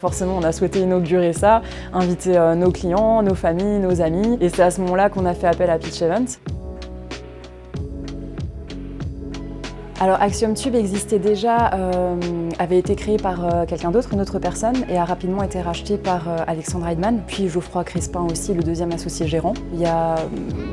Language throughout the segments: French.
Forcément, on a souhaité inaugurer ça, inviter nos clients, nos familles, nos amis. Et c'est à ce moment-là qu'on a fait appel à Pitch Event. Alors Axiom Tube existait déjà, avait été créé par quelqu'un d'autre, une autre personne, et a rapidement été racheté par Alexandre Heidman, puis Geoffroy Crespin aussi, le deuxième associé gérant. Il y a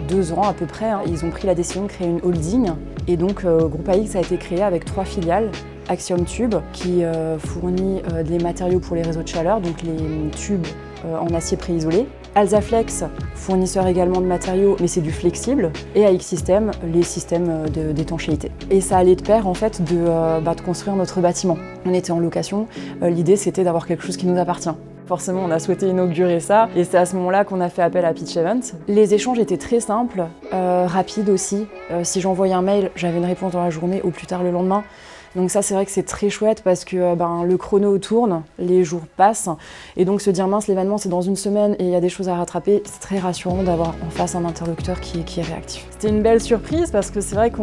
2 ans à peu près, ils ont pris la décision de créer une holding, et donc Groupe AX a été créé avec 3 filiales. Axiom Tube, qui fournit des matériaux pour les réseaux de chaleur, donc les tubes en acier préisolé. Alsaflex, fournisseur également de matériaux, mais c'est du flexible. Et AX System, les systèmes d'étanchéité. Et ça allait de pair en fait de construire notre bâtiment. On était en location, l'idée c'était d'avoir quelque chose qui nous appartient. Forcément, on a souhaité inaugurer ça et c'est à ce moment-là qu'on a fait appel à Pitch Event. Les échanges étaient très simples, rapides aussi. Si j'envoyais un mail, j'avais une réponse dans la journée, au plus tard le lendemain. Donc ça, c'est vrai que c'est très chouette parce que le chrono tourne, les jours passent, et donc se dire mince, l'événement c'est dans 1 semaine et il y a des choses à rattraper, c'est très rassurant d'avoir en face un interlocuteur qui est réactif. C'était une belle surprise parce que c'est vrai que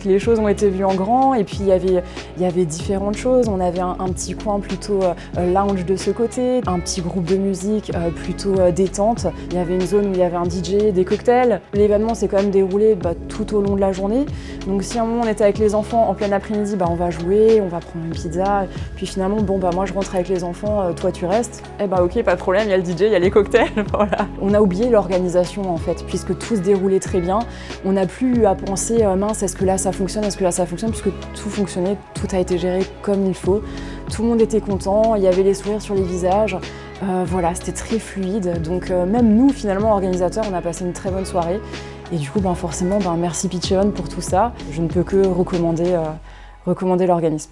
les choses ont été vues en grand et puis il y avait différentes choses. On avait un petit coin plutôt lounge de ce côté, un petit groupe de musique plutôt détente. Il y avait une zone où il y avait un DJ, des cocktails. L'événement s'est quand même déroulé tout au long de la journée. Donc si à un moment on était avec les enfants en plein après-midi, on va jouer, on va prendre une pizza, puis finalement, moi je rentre avec les enfants, toi tu restes. Ok, pas de problème, il y a le DJ, il y a les cocktails, voilà. On a oublié l'organisation en fait, puisque tout se déroulait très bien. On n'a plus eu à penser, mince, est-ce que là ça fonctionne, puisque tout fonctionnait, tout a été géré comme il faut. Tout le monde était content, il y avait les sourires sur les visages. Voilà, c'était très fluide. Donc même nous, finalement, organisateurs, on a passé une très bonne soirée. Et du coup, forcément, merci Pitch Event pour tout ça. Je ne peux que recommander l'organisme.